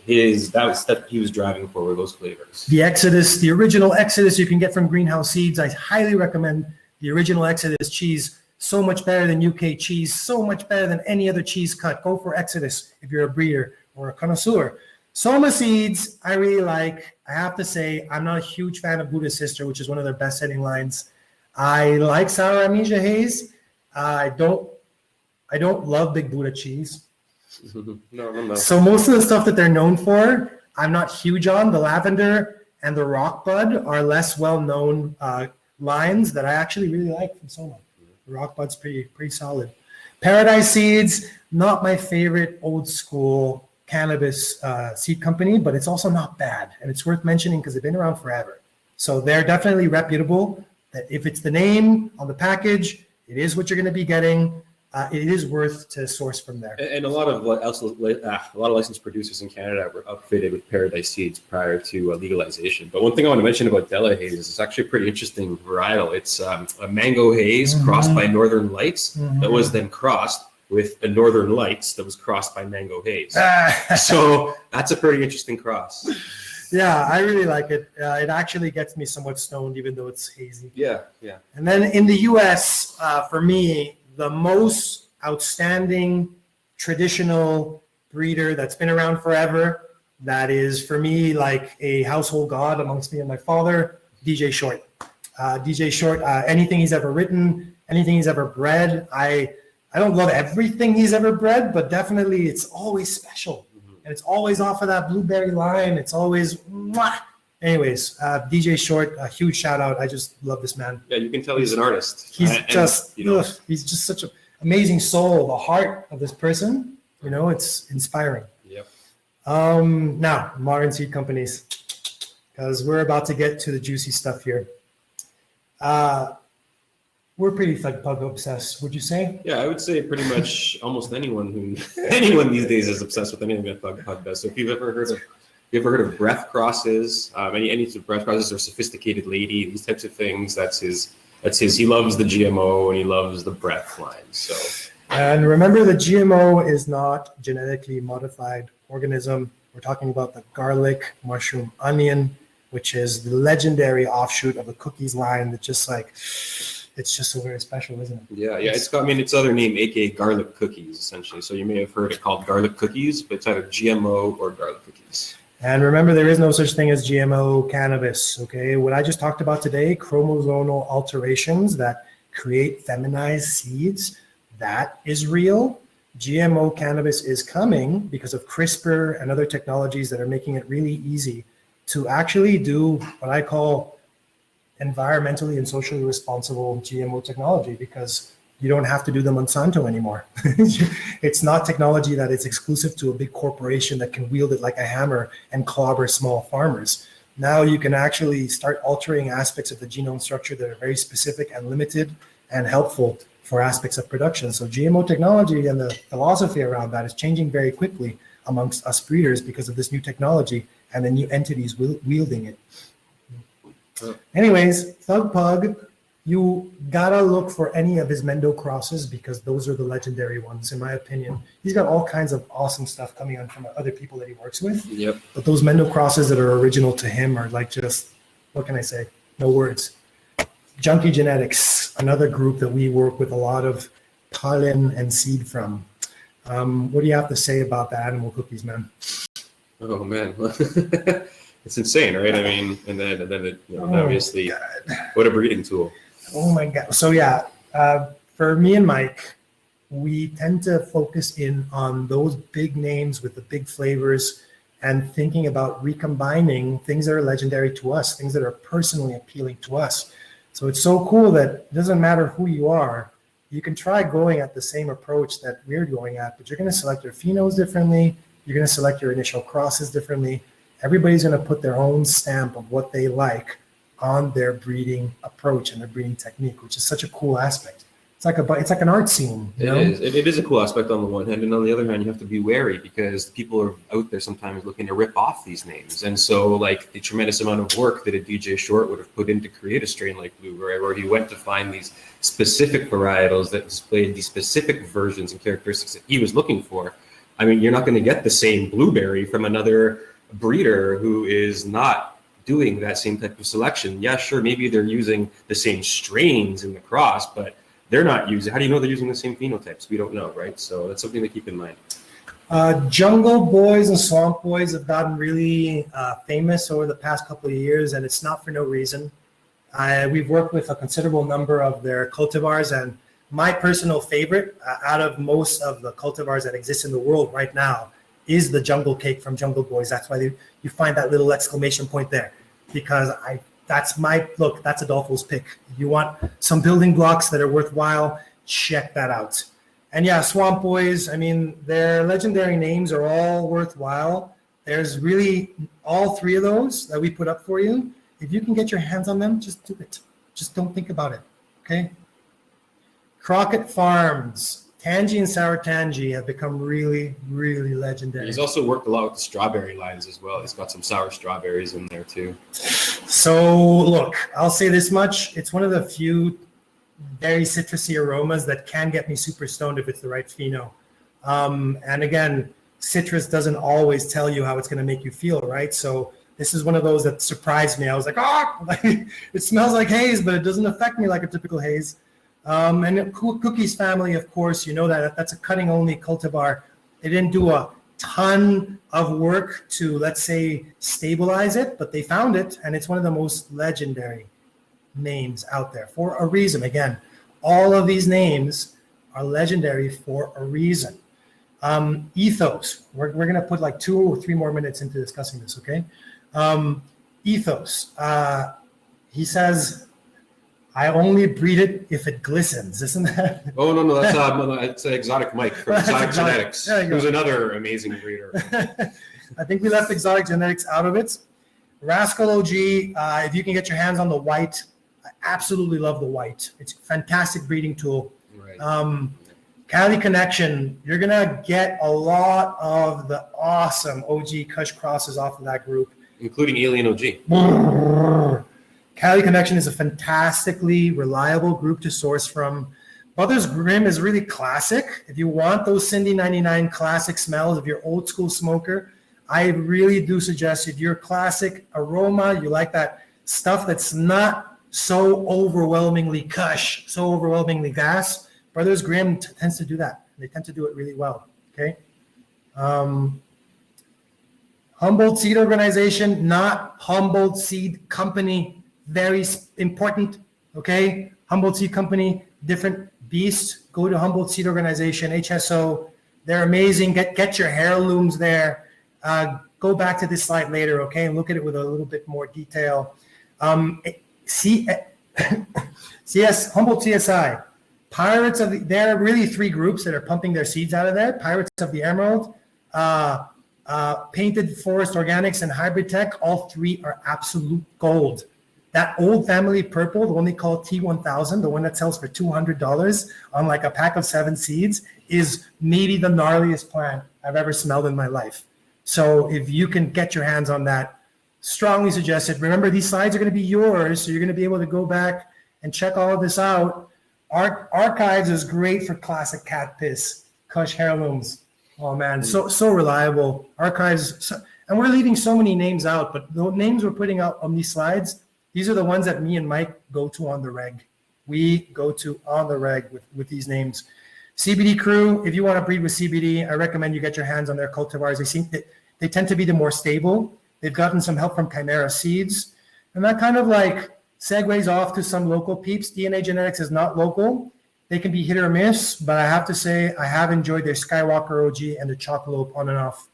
Speaker 3: That was stuff he was driving for, were those flavors.
Speaker 2: The Exodus, the original Exodus you can get from Greenhouse Seeds. I highly recommend the original Exodus cheese. So much better than UK cheese, so much better than any other cheese cut. Go for Exodus if you're a breeder or a connoisseur. Soma Seeds, I really like. I have to say, I'm not a huge fan of Buddha's Sister, which is one of their best-selling lines. I like Sour Amnesia Haze. I don't love Big Buddha cheese.
Speaker 3: No.
Speaker 2: So most of the stuff that they're known for, I'm not huge on. The Lavender and the Rock Bud are less well-known lines that I actually really like from Soma. The Rock Bud's pretty solid. Paradise Seeds, not my favorite old school cannabis seed company, but it's also not bad. And it's worth mentioning because they've been around forever. So they're definitely reputable. That if it's the name on the package, it is what you're going to be getting. it is worth to source from there.
Speaker 3: And a lot of licensed producers in Canada were outfitted with Paradise seeds prior to legalization. But one thing I want to mention about Della Haze is it's actually a pretty interesting varietal. It's a mango haze crossed by Northern Lights that was then crossed with a Northern Lights that was crossed by mango haze. So that's a pretty interesting cross.
Speaker 2: Yeah, I really like it. It actually gets me somewhat stoned, even though it's hazy.
Speaker 3: Yeah.
Speaker 2: And then in the U.S., for me, the most outstanding traditional breeder that's been around forever, that is for me like a household god amongst me and my father, DJ Short. DJ Short, anything he's ever written, anything he's ever bred, I don't love everything he's ever bred, but definitely it's always special. And it's always off of that blueberry line. It's always, mwah. Anyways, DJ Short, a huge shout out. I just love this man.
Speaker 3: Yeah, you can tell he's an artist.
Speaker 2: He's he's just such an amazing soul, the heart of this person. It's inspiring.
Speaker 3: Yep.
Speaker 2: Now, modern seed companies, because we're about to get to the juicy stuff here. We're pretty Thug Pug obsessed, would you say?
Speaker 3: Yeah, I would say pretty much almost anyone these days is obsessed with anything that Thug Pug does. So if you've ever heard of breath crosses, any sort of breath crosses or sophisticated lady, these types of things, that's his. He loves the GMO and he loves the breath line. So.
Speaker 2: And remember, the GMO is not genetically modified organism. We're talking about the garlic, mushroom, onion, which is the legendary offshoot of the cookies line that it's just so very special, isn't it?
Speaker 3: Yeah. Its other name, aka garlic cookies, essentially. So you may have heard it called garlic cookies, but it's either GMO or garlic cookies.
Speaker 2: And remember, there is no such thing as GMO cannabis, okay? What I just talked about today, chromosomal alterations that create feminized seeds, that is real. GMO cannabis is coming because of CRISPR and other technologies that are making it really easy to actually do what I call environmentally and socially responsible GMO technology, because you don't have to do the Monsanto anymore. It's not technology that is exclusive to a big corporation that can wield it like a hammer and clobber small farmers. Now you can actually start altering aspects of the genome structure that are very specific and limited and helpful for aspects of production. So GMO technology and the philosophy around that is changing very quickly amongst us breeders because of this new technology and the new entities wielding it. Anyways, Thug Pug, you gotta look for any of his Mendo crosses because those are the legendary ones, in my opinion. He's got all kinds of awesome stuff coming on from other people that he works with.
Speaker 3: Yep.
Speaker 2: But those Mendo crosses that are original to him are like just, what can I say? No words. Junkie Genetics, another group that we work with a lot of pollen and seed from. What do you have to say about the animal cookies, man?
Speaker 3: Oh man. It's insane, right? I mean, and then it, obviously, God. What a breeding tool.
Speaker 2: Oh my God. So yeah, for me and Mike, we tend to focus in on those big names with the big flavors and thinking about recombining things that are legendary to us, things that are personally appealing to us. So it's so cool that it doesn't matter who you are, you can try going at the same approach that we're going at, but you're going to select your phenos differently. You're going to select your initial crosses differently. Everybody's going to put their own stamp of what they like on their breeding approach and their breeding technique, which is such a cool aspect. It's like an art scene.
Speaker 3: It is a cool aspect on the one hand, and on the other hand, you have to be wary because people are out there sometimes looking to rip off these names. And so, like the tremendous amount of work that a DJ Short would have put in to create a strain like Blueberry, where he went to find these specific varietals that displayed these specific versions and characteristics that he was looking for. I mean, you're not going to get the same Blueberry from another breeder who is not doing that same type of selection. Yeah, sure, maybe they're using the same strains in the cross, but they're not using, how do you know they're using the same phenotypes? We don't know, right? So that's something to keep in mind.
Speaker 2: Jungle Boys and Swamp Boys have gotten really famous over the past couple of years, and it's not for no reason. We've worked with a considerable number of their cultivars, and my personal favorite out of most of the cultivars that exist in the world right now is the Jungle Cake from Jungle Boys. That's why you find that little exclamation point there, because that's Adolfo's pick. You want some building blocks that are worthwhile, check that out. And yeah, Swamp Boys, I mean, their legendary names are all worthwhile. There's really all three of those that we put up for you. If you can get your hands on them, just do it. Just don't think about it, okay? Crockett Farms, Tangy and Sour Tangy have become really, really legendary.
Speaker 3: He's also worked a lot with the strawberry lines as well. He's got some sour strawberries in there too.
Speaker 2: So look, I'll say this much. It's one of the few very citrusy aromas that can get me super stoned if it's the right pheno. And again, citrus doesn't always tell you how it's going to make you feel, right? So this is one of those that surprised me. I was like, it smells like haze, but it doesn't affect me like a typical haze. And the Cookies family, of course, you know that's a cutting-only cultivar. They didn't do a ton of work to, let's say, stabilize it, but they found it, and it's one of the most legendary names out there for a reason. Again, all of these names are legendary for a reason. Ethos. We're going to put like 2 or 3 more minutes into discussing this, okay? Ethos. He says, I only breed it if it glistens, isn't that?
Speaker 3: Oh, no, that's Exotic Mike from Exotic Genetics, who's another amazing breeder.
Speaker 2: I think we left Exotic Genetics out of it. Rascal OG, if you can get your hands on the white, I absolutely love the white. It's a fantastic breeding tool. Right. Cali Connection, you're going to get a lot of the awesome OG Kush crosses off of that group.
Speaker 3: Including Alien OG.
Speaker 2: Cali Connection is a fantastically reliable group to source from. Brothers Grimm is really classic. If you want those Cindy 99 classic smells, if you're an old school smoker, I really do suggest if you're classic aroma, you like that stuff that's not so overwhelmingly kush, so overwhelmingly gas, Brothers Grimm tends to do that. They tend to do it really well, okay? Humboldt Seed Organization, not Humboldt Seed Company, very important, okay? Humboldt Seed Company, different beast. Go to Humboldt Seed Organization, HSO. They're amazing. Get your heirlooms there. Go back to this slide later, okay, and look at it with a little bit more detail. CS, Humboldt CSI. Pirates of the, there are really 3 groups that are pumping their seeds out of there. Pirates of the Emerald, Painted Forest Organics, and Hybrid Tech. All 3 are absolute gold. That old family purple, the one they call T1000, the one that sells for $200 on like a pack of 7 seeds, is maybe the gnarliest plant I've ever smelled in my life. So if you can get your hands on that, strongly suggest it. Remember, these slides are going to be yours, so you're going to be able to go back and check all of this out. Archives is great for classic cat piss, Kush heirlooms. Oh man, so reliable. Archives, and we're leaving so many names out, but the names we're putting out on these slides, these are the ones that me and Mike go to on the reg. We go to on the reg with these names. CBD Crew, if you want to breed with CBD, I recommend you get your hands on their cultivars. They tend to be the more stable. They've gotten some help from Chimera Seeds, and that kind of like segues off to some local peeps. DNA Genetics is not local. They can be hit or miss, but I have to say I have enjoyed their Skywalker OG and the Chocolate on and off.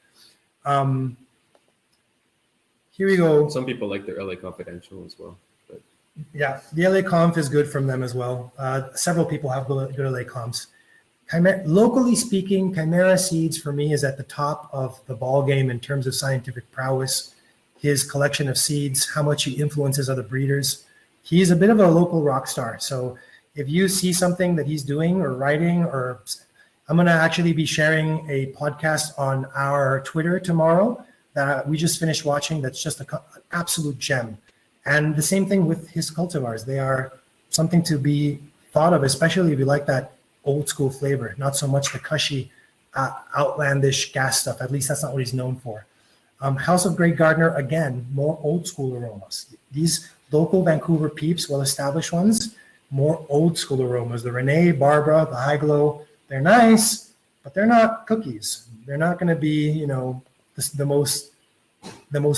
Speaker 2: Here we go.
Speaker 3: Some people like their LA Confidential as well. But.
Speaker 2: Yeah, the LA Conf is good from them as well. Several people have good LA Confs. Locally speaking, Chimera Seeds for me is at the top of the ball game in terms of scientific prowess. His collection of seeds, how much he influences other breeders. He's a bit of a local rock star. So if you see something that he's doing or writing, or I'm going to actually be sharing a podcast on our Twitter tomorrow that we just finished watching. That's just an absolute gem. And the same thing with his cultivars. They are something to be thought of, especially if you like that old school flavor, not so much the cushy, outlandish gas stuff. At least that's not what he's known for. House of Great Gardener, again, more old school aromas. These local Vancouver peeps, well-established ones, more old school aromas. The Renee, Barbara, the High Glow, they're nice, but they're not cookies. They're not going to be, you know, the most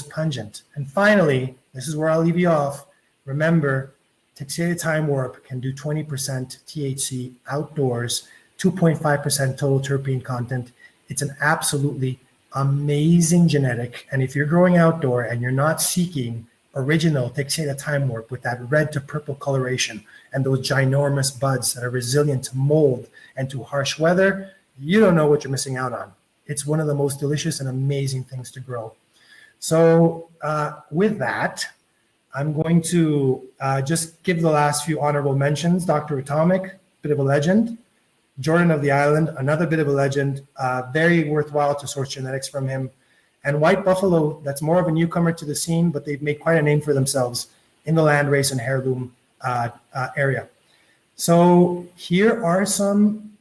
Speaker 2: pungent. And finally, this is where I'll leave you off. Remember, Texila Time Warp can do 20% THC outdoors, 2.5% total terpene content. It's an absolutely amazing genetic. And if you're growing outdoor and you're not seeking original Texila Time Warp with that red to purple coloration and those ginormous buds that are resilient to mold and to harsh weather, you don't know what you're missing out on. It's one of the most delicious and amazing things to grow. So with that, I'm going to just give the last few honorable mentions. Dr. Atomic, bit of a legend. Jordan of the Island, another bit of a legend, very worthwhile to source genetics from him. And White Buffalo, that's more of a newcomer to the scene, but they've made quite a name for themselves in the landrace and heirloom area. So here are some,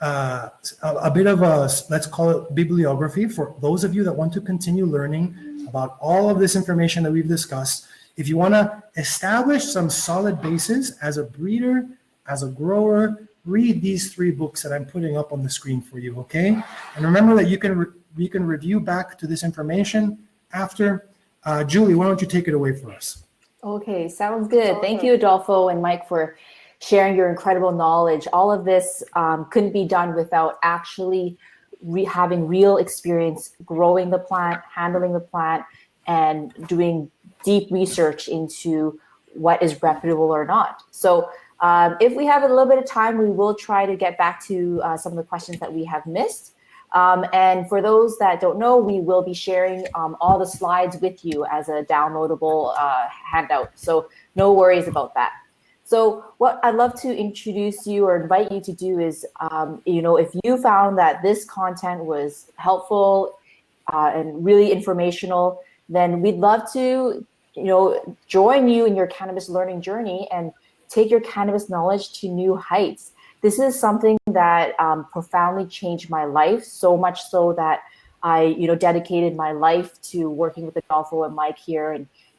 Speaker 2: a bit of a, let's call it bibliography for those of you that want to continue learning about all of this information that we've discussed. If you want to establish some solid bases as a breeder, as a grower, read these 3 books that I'm putting up on the screen for you, okay? And remember that you can review back to this information after. Julie, why don't you take it away for us?
Speaker 1: Okay, sounds good. Thank you, Adolfo and Mike, for sharing your incredible knowledge. All of this couldn't be done without actually having real experience growing the plant, handling the plant, and doing deep research into what is reputable or not. So if we have a little bit of time, we will try to get back to some of the questions that we have missed. And for those that don't know, we will be sharing all the slides with you as a downloadable handout. So no worries about that. So what I'd love to introduce you or invite you to do is, if you found that this content was helpful and really informational, then we'd love to, join you in your cannabis learning journey and take your cannabis knowledge to new heights. This is something that profoundly changed my life, so much so that I, dedicated my life to working with Adolfo and Mike here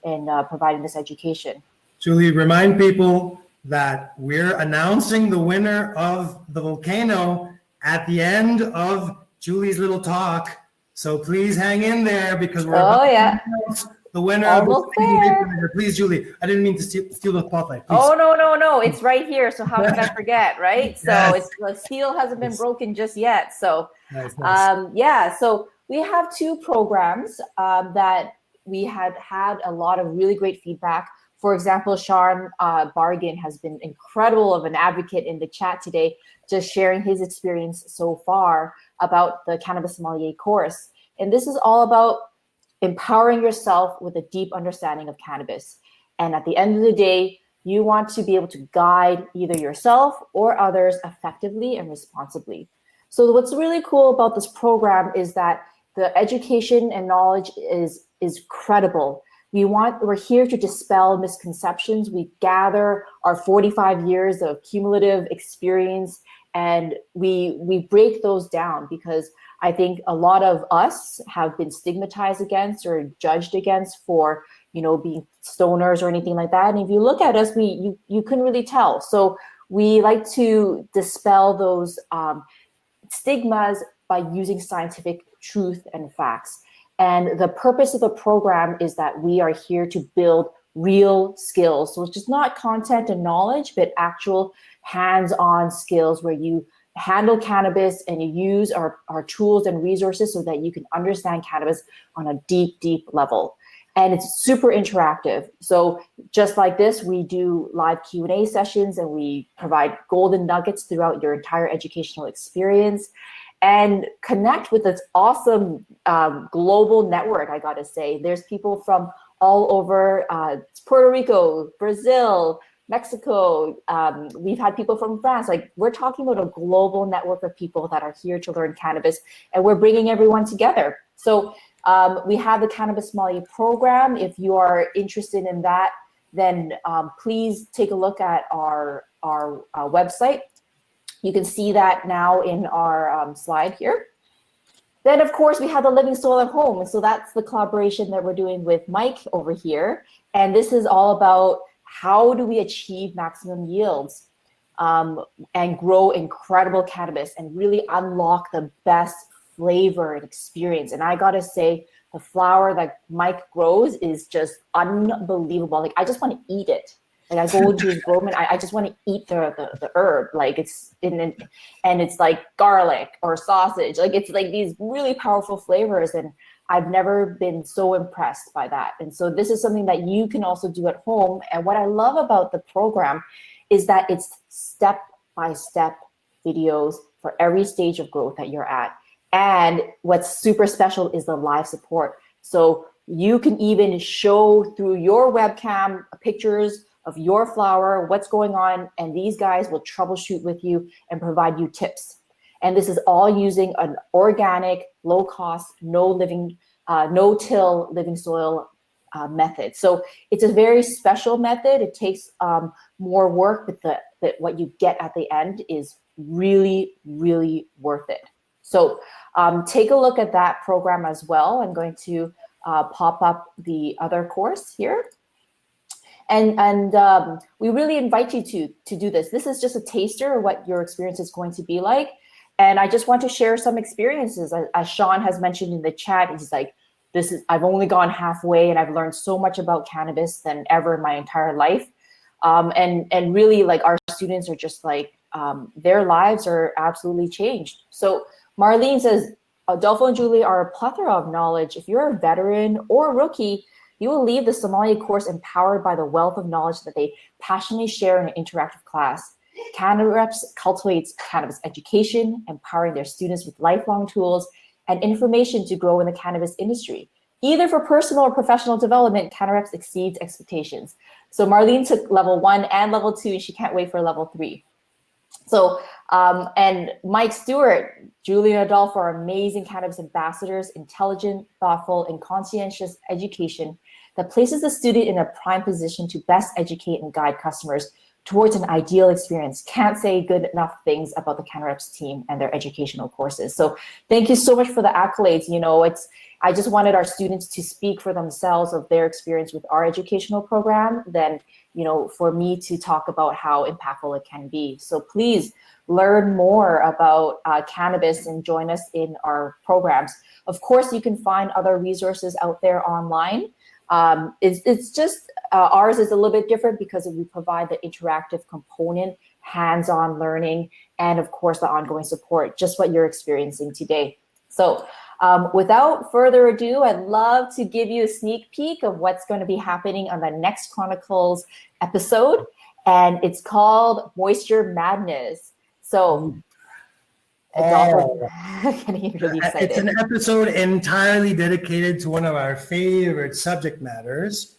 Speaker 1: and providing this education.
Speaker 2: Julie, remind people that we're announcing the winner of the volcano at the end of Julie's little talk. So please hang in there because we're about to announce the winner
Speaker 1: Almost
Speaker 2: of the
Speaker 1: there.
Speaker 2: Please, Julie, I didn't mean to steal the spotlight. Please.
Speaker 1: Oh, no. It's right here. So how could I forget, right? So
Speaker 2: Yes.
Speaker 1: the seal hasn't been broken just yet. So
Speaker 2: Nice.
Speaker 1: So we have 2 programs that we had a lot of really great feedback. For example, Sean Bargan has been incredible of an advocate in the chat today, just sharing his experience so far about the Cannabis Sommelier course. And this is all about empowering yourself with a deep understanding of cannabis. And at the end of the day, you want to be able to guide either yourself or others effectively and responsibly. So what's really cool about this program is that the education and knowledge is credible. We're here to dispel misconceptions. We gather our 45 years of cumulative experience and we break those down, because I think a lot of us have been stigmatized against or judged against for, being stoners or anything like that. And if you look at us, you couldn't really tell. So we like to dispel those stigmas by using scientific truth and facts. And the purpose of the program is that we are here to build real skills. So it's just not content and knowledge, but actual hands-on skills where you handle cannabis and you use our tools and resources so that you can understand cannabis on a deep, deep level. And it's super interactive. So just like this, we do live Q&A sessions and we provide golden nuggets throughout your entire educational experience. And connect with this awesome global network, I gotta say. There's people from all over Puerto Rico, Brazil, Mexico. We've had people from France. Like, we're talking about a global network of people that are here to learn cannabis, and we're bringing everyone together. So we have the Cannabis Sommelier program. If you are interested in that, then please take a look at our website. You can see that now in our slide here. Then, of course, we have the Living Soil at Home. And so that's the collaboration that we're doing with Mike over here. And this is all about how do we achieve maximum yields and grow incredible cannabis and really unlock the best flavor and experience. And I gotta say, the flower that Mike grows is just unbelievable. Like, I just want to eat it. Like, I go to his grow and I just want to eat the herb. Like, it's and it's like garlic or sausage. Like, it's like these really powerful flavors, and I've never been so impressed by that. And so this is something that you can also do at home. And what I love about the program is that it's step-by-step videos for every stage of growth that you're at. And what's super special is the live support. So you can even show through your webcam pictures of your flower, what's going on, and these guys will troubleshoot with you and provide you tips. And this is all using an organic, low cost, no-till living soil method. So it's a very special method. It takes more work, but what you get at the end is really, really worth it. So take a look at that program as well. I'm going to pop up the other course here. And we really invite you to do this. This is just a taster of what your experience is going to be like. And I just want to share some experiences. As Sean has mentioned in the chat, he's like, I've only gone halfway and I've learned so much about cannabis than ever in my entire life. And really, like, our students are just like, their lives are absolutely changed. So Marlene says, Adolfo and Julie are a plethora of knowledge. If you're a veteran or a rookie, you will leave the sommelier course empowered by the wealth of knowledge that they passionately share in an interactive class. CannaReps cultivates cannabis education, empowering their students with lifelong tools and information to grow in the cannabis industry. Either for personal or professional development, CannaReps exceeds expectations. So Marlene took level 1 and level 2, and she can't wait for level 3. So, and Mike Stewart, Julie and Adolfo are amazing cannabis ambassadors, intelligent, thoughtful, and conscientious education that places the student in a prime position to best educate and guide customers towards an ideal experience. Can't say good enough things about the CannaReps team and their educational courses. So thank you so much for the accolades. You know, I just wanted our students to speak for themselves of their experience with our educational program than, you know, for me to talk about how impactful it can be. So please learn more about cannabis and join us in our programs. Of course, you can find other resources out there online. It's just, ours is a little bit different because we provide the interactive component, hands-on learning, and of course the ongoing support, just what you're experiencing today. So without further ado, I'd love to give you a sneak peek of what's going to be happening on the next Chronicles episode, and it's called Moisture Madness. So getting really excited.
Speaker 2: It's an episode entirely dedicated to one of our favorite subject matters,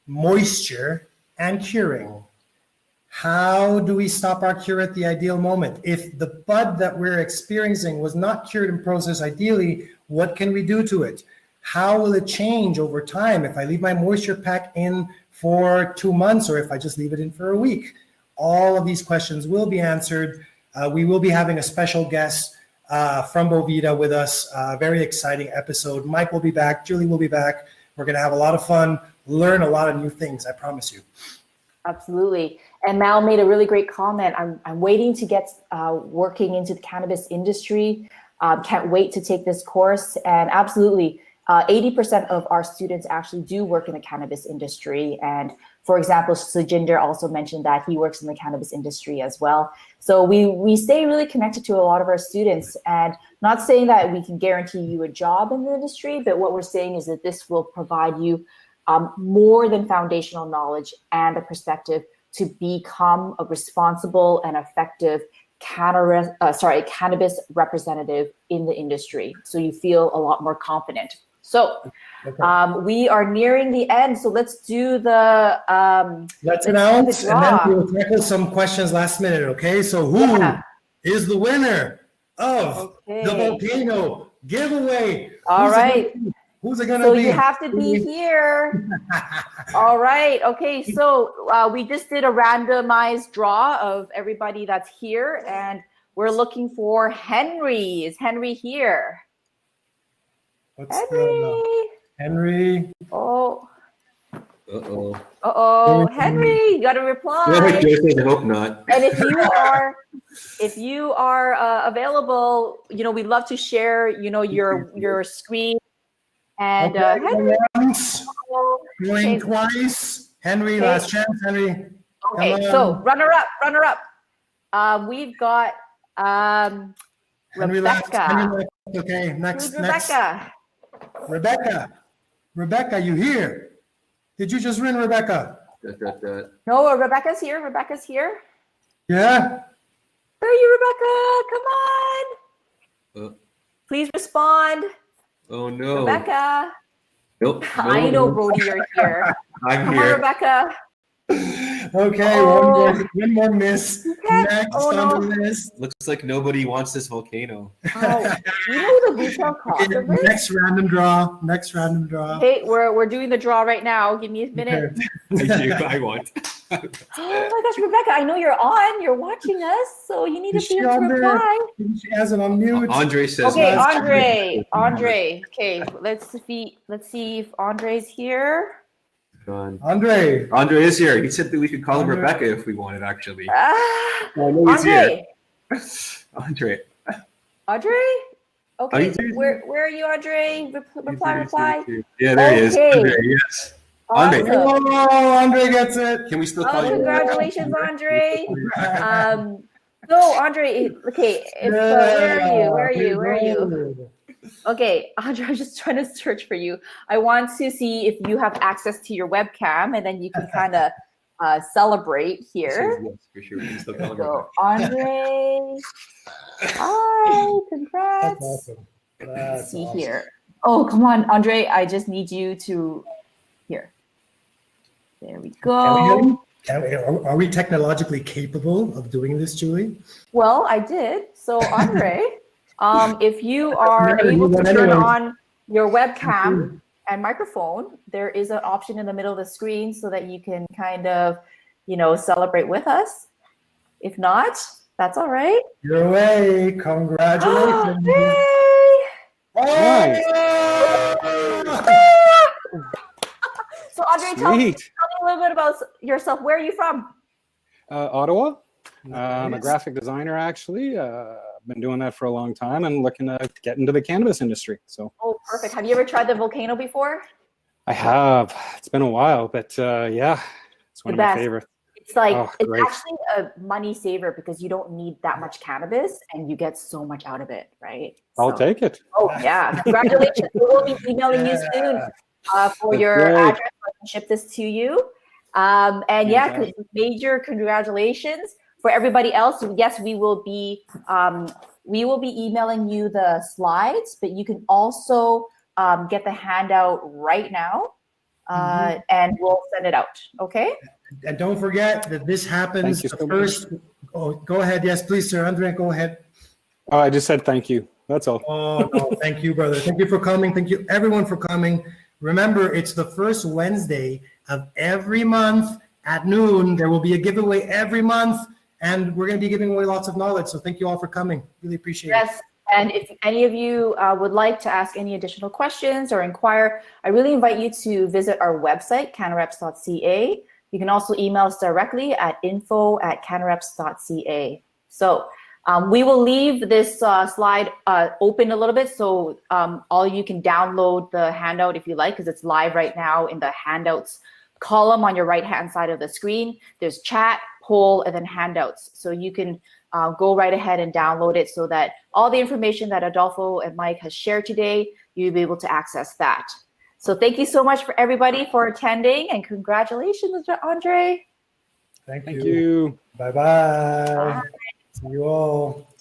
Speaker 2: moisture and curing. How do we stop our cure at the ideal moment? If the bud that we're experiencing was not cured and processed ideally, what can we do to it? How will it change over time if I leave my moisture pack in for 2 months or if I just leave it in for a week? All of these questions will be answered. We will be having a special guest from Boveda with us. Very exciting episode. Mike will be back. Julie will be back. We're going to have a lot of fun, learn a lot of new things, I promise you.
Speaker 1: Absolutely. And Mal made a really great comment. I'm waiting to get working into the cannabis industry. Can't wait to take this course. And absolutely, 80% of our students actually do work in the cannabis industry. And for example, Sujinder also mentioned that he works in the cannabis industry as well. So we stay really connected to a lot of our students, and not saying that we can guarantee you a job in the industry, but what we're saying is that this will provide you more than foundational knowledge and a perspective to become a responsible and effective cannabis representative in the industry. So you feel a lot more confident. So we are nearing the end. So let's do the
Speaker 2: let's announce, and then we'll tackle some questions last minute. Okay. So who is the winner of the volcano giveaway?
Speaker 1: All right.
Speaker 2: Who's it gonna be?
Speaker 1: So you have to be here. All right. Okay. So we just did a randomized draw of everybody that's here, and we're looking for Henry. Is Henry here?
Speaker 2: Henry.
Speaker 1: Oh.
Speaker 3: Uh-oh.
Speaker 1: Uh-oh. Henry, you got to reply.
Speaker 3: I hope not.
Speaker 1: And if you are available, you know, we'd love to share, you know, your screen. And Henry.
Speaker 2: Going twice. Henry, last chance, Henry.
Speaker 1: Okay, so runner up. We've got
Speaker 2: Henry
Speaker 1: Rebecca.
Speaker 2: Okay, next.
Speaker 1: Who's Rebecca?
Speaker 2: Rebecca, you here? Did you just ring Rebecca?
Speaker 1: No, Rebecca's here. Rebecca's here.
Speaker 2: Yeah?
Speaker 1: Where are you, Rebecca? Come on. Please respond.
Speaker 3: Oh, no.
Speaker 1: Rebecca.
Speaker 3: Nope.
Speaker 1: I know, Brody, you're here.
Speaker 3: I'm
Speaker 1: Come
Speaker 3: here.
Speaker 1: on, Rebecca.
Speaker 2: Okay,
Speaker 1: Oh.
Speaker 2: one more miss. Next
Speaker 1: Oh,
Speaker 2: on
Speaker 1: no.
Speaker 2: the list.
Speaker 3: Looks like nobody wants this volcano.
Speaker 1: Oh, you know the retail cost
Speaker 2: Okay,
Speaker 1: of this?
Speaker 2: next random draw. Next random draw.
Speaker 1: Hey, we're doing the draw right now. Give me a minute.
Speaker 3: I want.
Speaker 1: Oh my gosh, Rebecca, I know you're on. You're watching us, so you need
Speaker 2: Is
Speaker 1: to
Speaker 2: she
Speaker 1: be able to
Speaker 2: on there?
Speaker 1: reply.
Speaker 2: She has it on mute.
Speaker 3: Andre says.
Speaker 1: Okay,
Speaker 2: Yes.
Speaker 1: Andre. Okay, let's see if Andre's here.
Speaker 2: Andre.
Speaker 3: Andre is here. He said that we could call him
Speaker 2: Andre.
Speaker 3: Rebecca if we wanted, actually.
Speaker 1: Ah,
Speaker 3: I know he's here.
Speaker 1: Andre.
Speaker 3: Andre.
Speaker 1: Okay,
Speaker 3: Andre.
Speaker 1: where are you, Andre? Reply.
Speaker 3: Yeah, there he is.
Speaker 1: Okay.
Speaker 3: Andre, yes. Andre.
Speaker 1: Awesome.
Speaker 2: Oh, Andre gets it.
Speaker 3: Can we still call
Speaker 1: Oh,
Speaker 3: you?
Speaker 1: congratulations, Andre. No, Andre. Okay, where are you? Okay, Andre, I'm just trying to search for you. I want to see if you have access to your webcam, and then you can kind of celebrate here.
Speaker 3: Yes, for sure. We can still call him
Speaker 1: So,
Speaker 3: Rebecca.
Speaker 1: Andre, hi, congrats.
Speaker 2: That's awesome.
Speaker 1: Let's see here. Oh, come on, Andre. I just need you to here. There we go.
Speaker 2: Are we technologically capable of doing this, Julie?
Speaker 1: Well, I did. So, Andre, if you are
Speaker 2: Never
Speaker 1: able to
Speaker 2: knew that
Speaker 1: turn
Speaker 2: anyway.
Speaker 1: on your webcam and microphone, there is an option in the middle of the screen so that you can kind of, celebrate with us. If not, that's all right.
Speaker 2: Your way. Congratulations.
Speaker 1: Yay! So, Andre, tell me a little bit about yourself. Where are you from?
Speaker 4: Ottawa. I'm a graphic designer, actually. Been doing that for a long time and looking to get into the cannabis industry. So.
Speaker 1: Oh, perfect. Have you ever tried the volcano before?
Speaker 4: I have. It's been a while, but yeah, it's one of my favorites.
Speaker 1: It's like,
Speaker 4: it's
Speaker 1: actually a money saver because you don't need that much cannabis and you get so much out of it, right?
Speaker 4: I'll take it.
Speaker 1: Oh, yeah. Congratulations. We will be emailing you soon for your address so I can ship this to you. And yeah, major congratulations. For everybody else, yes, we will be emailing you the slides, but you can also get the handout right now, and we'll send it out. Okay.
Speaker 2: And don't forget that this happens first. Oh, go ahead. Yes, please, sir. Andre, go ahead.
Speaker 4: Oh, I just said thank you. That's all.
Speaker 2: Oh, no, thank you, brother. Thank you for coming. Thank you, everyone, for coming. Remember, it's the first Wednesday of every month at noon. There will be a giveaway every month, and we're going to be giving away lots of knowledge. So thank you all for coming. Really appreciate it.
Speaker 1: Yes. And if any of you would like to ask any additional questions or inquire, I really invite you to visit our website, CannaReps.ca. You can also email us directly at info@CannaReps.ca. So we will leave this slide open a little bit so all you can download the handout if you like, because it's live right now in the handouts column on your right-hand side of the screen. There's chat, poll, and then handouts. So you can go right ahead and download it so that all the information that Adolfo and Mike has shared today, you'll be able to access that. So thank you so much for everybody for attending, and congratulations, Andre.
Speaker 2: Thank
Speaker 4: you.
Speaker 2: Bye-bye. See you all.